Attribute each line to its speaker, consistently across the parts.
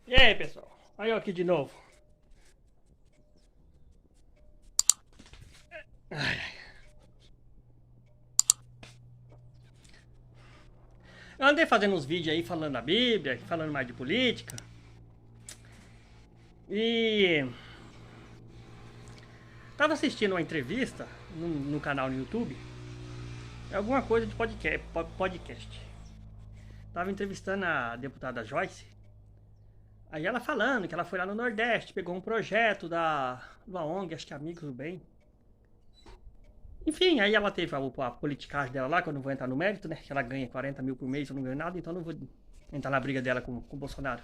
Speaker 1: E aí, pessoal? Aí eu aqui de novo. Ai, eu andei fazendo uns vídeos aí falando da Bíblia, falando mais de política. E tava assistindo uma entrevista no canal no YouTube. Alguma coisa de podcast. Tava entrevistando a deputada Joyce. Aí ela falando que ela foi lá no Nordeste, pegou um projeto da ONG, acho que é Amigos do Bem. Enfim, aí ela teve a politicagem dela lá, que eu não vou entrar no mérito, né? Que ela ganha 40 mil por mês, eu não ganho nada, então eu não vou entrar na briga dela com o Bolsonaro.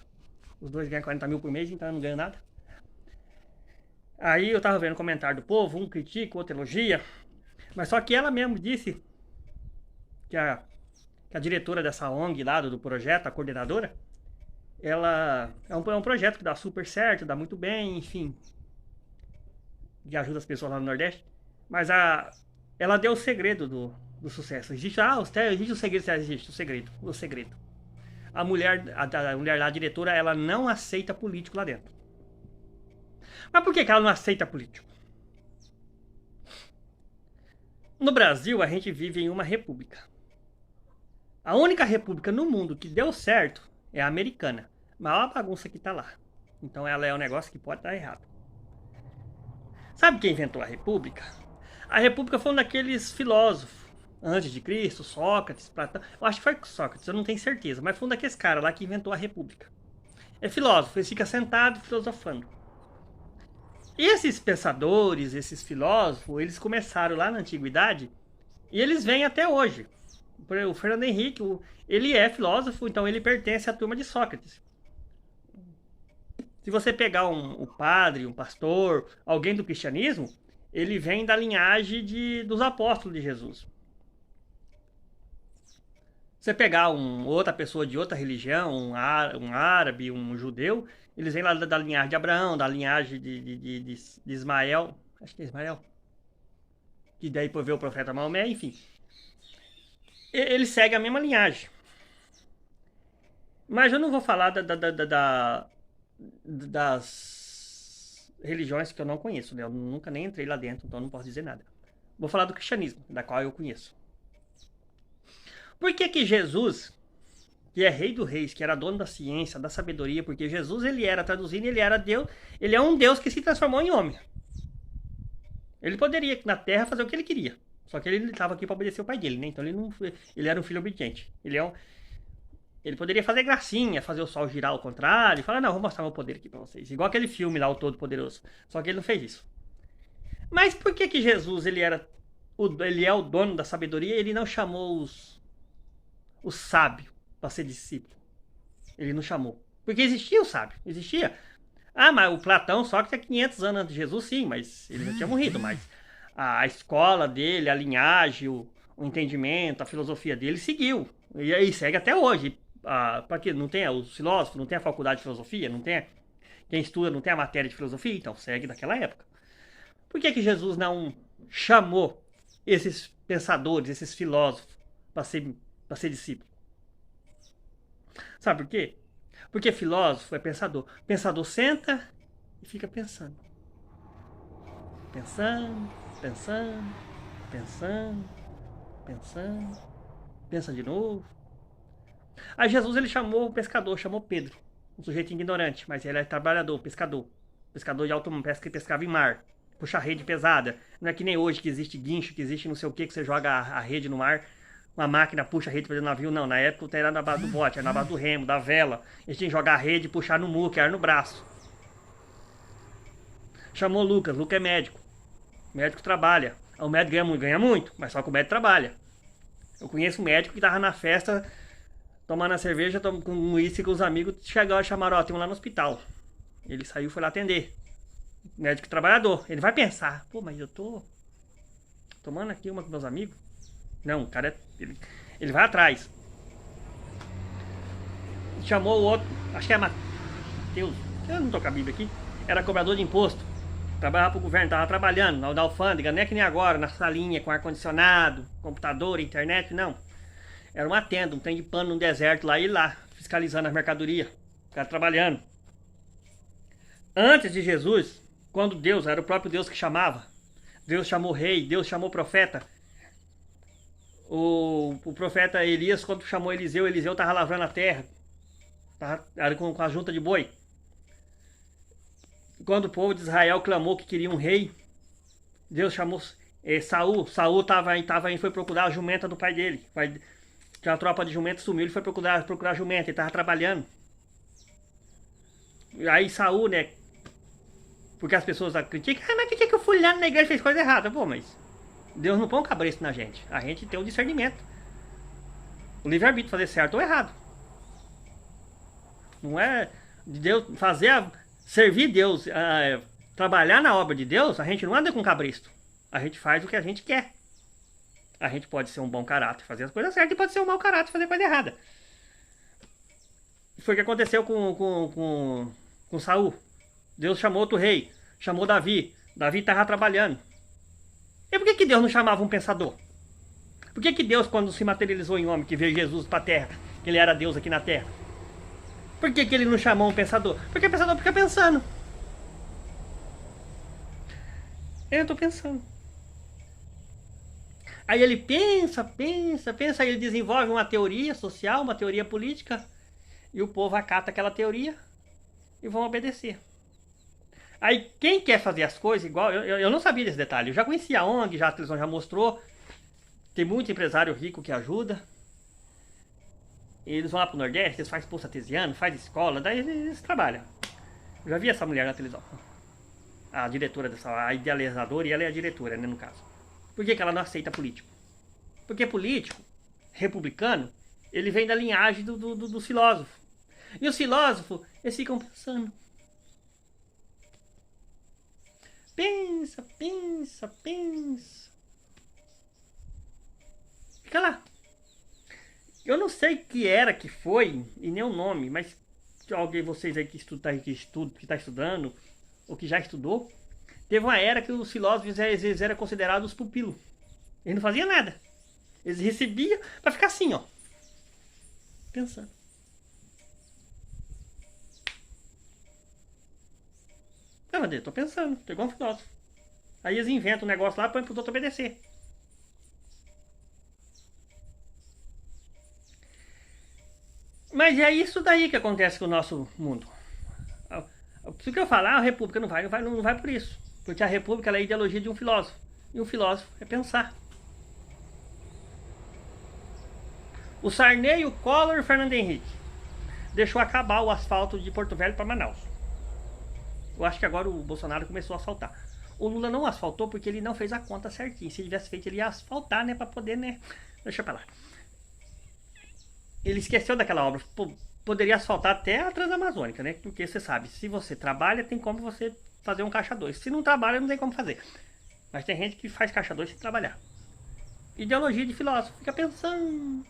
Speaker 1: Os dois ganham 40 mil por mês, então eu não ganho nada. Aí eu tava vendo o comentário do povo, um critica, o outro elogia. Mas só que ela mesmo disse que a diretora dessa ONG lá, do projeto, a coordenadora, ela é um projeto que dá super certo, dá muito bem, enfim, que ajuda as pessoas lá no Nordeste. Mas ela deu o segredo do sucesso. Existe o segredo, existe o segredo. A mulher lá, a diretora, ela não aceita político lá dentro. Mas por que ela não aceita político? No Brasil, a gente vive em uma república. A única república no mundo que deu certo é a americana. Mas olha a bagunça que tá lá. Então ela é um negócio que pode dar errado. Sabe quem inventou a república? A república foi um daqueles filósofos. Antes de Cristo, Sócrates, Platão. Eu acho que foi Sócrates, eu não tenho certeza. Mas foi um daqueles caras lá que inventou a república. É filósofo, ele fica sentado filosofando. E esses pensadores, esses filósofos, eles começaram lá na antiguidade e eles vêm até hoje. O Fernando Henrique, ele é filósofo, então ele pertence à turma de Sócrates. Se você pegar um padre, um pastor, alguém do cristianismo, ele vem da linhagem dos apóstolos de Jesus. Você pegar outra pessoa de outra religião, um árabe, um judeu, eles vêm lá da linhagem de Abraão, da linhagem de Ismael. Acho que é Ismael. Que daí por ver o profeta Maomé, enfim. Eles seguem a mesma linhagem. Mas eu não vou falar das religiões que eu não conheço, né? Eu nunca nem entrei lá dentro, então não posso dizer nada. Vou falar do cristianismo, da qual eu conheço. Por que Jesus, que é rei dos reis, que era dono da ciência, da sabedoria, porque Jesus, ele era, traduzindo, ele era Deus, ele é um Deus que se transformou em homem. Ele poderia na Terra fazer o que ele queria. Só que ele estava aqui para obedecer o pai dele, né? Então ele era um filho obediente. Ele poderia fazer gracinha, fazer o sol girar ao contrário, e falar, não, vou mostrar meu poder aqui para vocês. Igual aquele filme lá, o Todo Poderoso. Só que ele não fez isso. Mas por que Jesus, ele é o dono da sabedoria, e ele não chamou os sábios para ser discípulo? Ele não chamou. Porque existia o sábio, existia. Ah, mas o Platão só que é 500 anos antes de Jesus, sim, mas ele já tinha morrido. Mas a escola dele, a linhagem, o entendimento, a filosofia dele seguiu. E aí segue até hoje. Para que não tem os filósofos, não tem a faculdade de filosofia, não tem quem estuda, não tem a matéria de filosofia, então segue daquela época. Por que Jesus não chamou esses pensadores, esses filósofos para ser discípulo? Sabe por quê? Porque filósofo é pensador. Pensador senta e fica pensando. Pensando, pensando, pensando, pensando. Pensa de novo. Aí Jesus ele chamou o pescador, chamou Pedro. Um sujeito ignorante, mas ele é trabalhador, pescador. Pescador de alto pesca que pescava em mar. Puxa rede pesada. Não é que nem hoje que existe guincho, que existe não sei o que você joga a rede no mar. Uma máquina puxa a rede para dentro do navio, não. Na época era na base do bote, era na base do remo, da vela. Eles tinham que jogar a rede e puxar no muque, era no braço. Chamou Lucas, Lucas é médico. O médico trabalha. O médico ganha muito, mas só que o médico trabalha. Eu conheço um médico que tava na festa, tomando a cerveja, com um uísque com os amigos, chegaram e chamaram, ó, tem um lá no hospital. Ele saiu e foi lá atender. Médico trabalhador. Ele vai pensar, pô, mas eu tô tomando aqui uma com meus amigos. Não, o cara, ele vai atrás. Chamou o outro, acho que é Mateus, eu não tô com a Bíblia aqui, era cobrador de imposto. Trabalhava pro governo, tava trabalhando na alfândega, não é que nem agora, na salinha com ar-condicionado, computador, internet, não. Era uma tenda, um trem de pano no deserto lá, e lá, fiscalizando as mercadorias. O cara trabalhando. Antes de Jesus, quando Deus, era o próprio Deus que chamava, Deus chamou rei, Deus chamou profeta. O profeta Elias, quando chamou Eliseu, Eliseu estava lavrando a terra, era com a junta de boi. Quando o povo de Israel clamou que queria um rei, Deus chamou Saul. Saul foi procurar a jumenta do pai dele. Que a tropa de jumenta sumiu, ele foi procurar a jumenta, ele estava trabalhando. E aí Saul, né? Porque as pessoas criticam, mas por que o fulano na igreja fez coisa errada? Pô, mas Deus não põe um cabresto na gente. A gente tem o discernimento. O livre-arbítrio, fazer certo ou errado. Não é de Deus servir Deus, trabalhar na obra de Deus, a gente não anda com cabresto. A gente faz o que a gente quer. A gente pode ser um bom caráter, fazer as coisas certas, e pode ser um mau caráter, fazer coisa errada. Foi o que aconteceu com Saul. Deus chamou outro rei, chamou Davi. Davi estava trabalhando. E por que Deus não chamava um pensador? Por que Deus, quando se materializou em homem, que veio Jesus para a terra, que ele era Deus aqui na terra, por que ele não chamou um pensador? Porque o pensador fica pensando. Eu estou pensando. Aí ele pensa, aí ele desenvolve uma teoria social, uma teoria política, e o povo acata aquela teoria e vão obedecer. Aí quem quer fazer as coisas igual, eu não sabia desse detalhe, eu já conhecia a ONG, já a televisão já mostrou, tem muito empresário rico que ajuda, eles vão lá pro Nordeste, eles fazem poço artesiano, fazem escola, daí eles trabalham. Eu já vi essa mulher na televisão, a diretora a idealizadora, e ela é a diretora, né, no caso. Por que ela não aceita político? Porque político, republicano, ele vem da linhagem do filósofo. E os filósofos, eles ficam pensando. Pensa. Fica lá. Eu não sei que era que foi, e nem o nome, mas alguém vocês aí que está estudando, ou que já estudou, teve uma era que os filósofos eles eram considerados pupilos. Eles não faziam nada. Eles recebiam para ficar assim, ó. Pensando. Não, mas eu tô pensando, tô igual um filósofo. Aí eles inventam um negócio lá e põem pros outros obedecer. Mas é isso daí que acontece com o nosso mundo. Se que eu falar, a República não vai por isso. Porque a República é a ideologia de um filósofo. E o filósofo é pensar. O Sarney, o Collor e o Fernando Henrique deixou acabar o asfalto de Porto Velho para Manaus. Eu acho que agora o Bolsonaro começou a asfaltar. O Lula não asfaltou porque ele não fez a conta certinho. Se ele tivesse feito, ele ia asfaltar, né? Pra poder, né? Deixa pra lá. Ele esqueceu daquela obra. Poderia asfaltar até a Transamazônica, né? Porque você sabe, se você trabalha, tem como você fazer um caixa 2. Se não trabalha, não tem como fazer. Mas tem gente que faz caixa 2 sem trabalhar. Ideologia de filósofo. Fica pensando.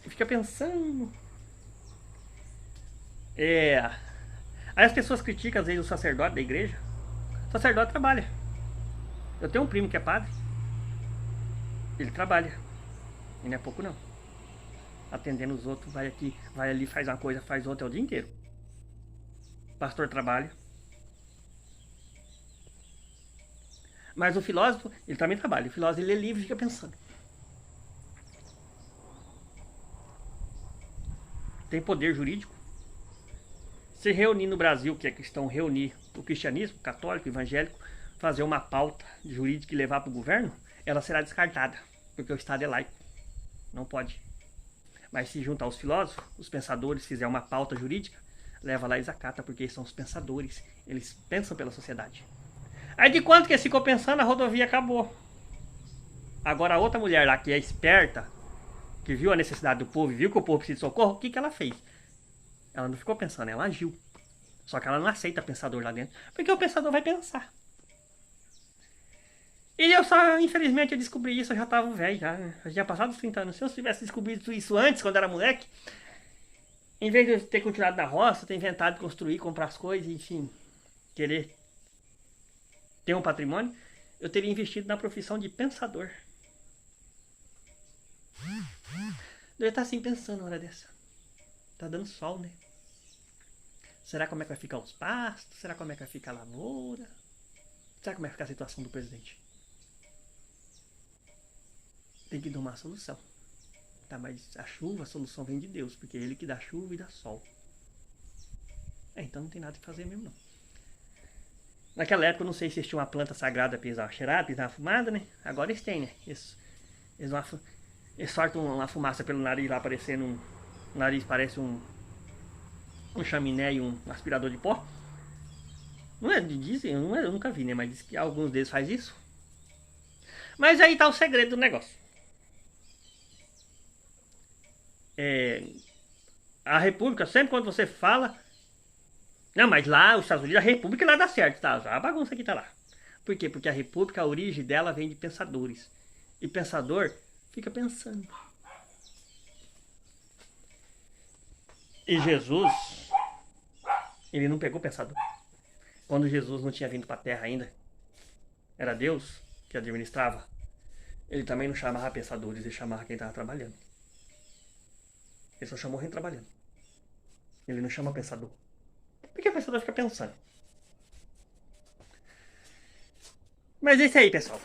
Speaker 1: Fica pensando. Aí as pessoas criticam às vezes o sacerdote da igreja. O sacerdote trabalha. Eu tenho um primo que é padre. Ele trabalha. E não é pouco não. Atendendo os outros, vai aqui, vai ali, faz uma coisa, faz outra o dia inteiro. O pastor trabalha. Mas o filósofo, ele também trabalha. O filósofo, ele é livre e fica pensando. Tem poder jurídico. Se reunir no Brasil, que é cristão, reunir o cristianismo, católico, evangélico, fazer uma pauta jurídica e levar para o governo, ela será descartada, porque o Estado é laico. Não pode. Mas se juntar os filósofos, os pensadores, fizer uma pauta jurídica, leva lá e desacata, porque eles são os pensadores. Eles pensam pela sociedade. Aí de quanto que eles ficou pensando, a rodovia acabou. Agora a outra mulher lá, que é esperta, que viu a necessidade do povo, viu que o povo precisa de socorro, o que ela fez? Ela não ficou pensando, ela agiu. Só que ela não aceita pensador lá dentro, porque o pensador vai pensar. E eu só, infelizmente, eu descobri isso, eu já tava velho, já tinha passado os 30 anos. Se eu tivesse descobrido isso antes, quando era moleque, em vez de eu ter continuado na roça, ter inventado, construir, comprar as coisas, enfim, querer ter um patrimônio, eu teria investido na profissão de pensador. Eu ia estar assim pensando na hora dessa. Tá dando sol, né? Será como é que vai ficar os pastos? Será como é que vai ficar a lavoura? Será como é que vai ficar a situação do presidente? Tem que dar uma solução. Tá, mas a chuva, a solução vem de Deus, porque é Ele que dá chuva e dá sol. Então não tem nada que fazer mesmo, não. Naquela época eu não sei se eles tinham uma planta sagrada pra eles dar uma cheirada, pra eles dar uma fumada, né? Agora eles têm, né? Eles sortam uma fumaça pelo nariz lá, parecendo um... O nariz parece um chaminé e um aspirador de pó. Não é, dizem, eu nunca vi, né? Mas diz que alguns deles faz isso. Mas aí tá o segredo do negócio. A República, sempre quando você fala... Não, mas lá, os Estados Unidos, a República lá dá certo, tá? A bagunça que tá lá. Por quê? Porque a República, a origem dela vem de pensadores. E pensador fica pensando. E Jesus, ele não pegou pensador. Quando Jesus não tinha vindo para a terra ainda, era Deus que administrava. Ele também não chamava pensadores, ele chamava quem estava trabalhando. Ele só chamou quem trabalhando. Ele não chama pensador. Porque o pensador fica pensando. Mas é isso aí, pessoal.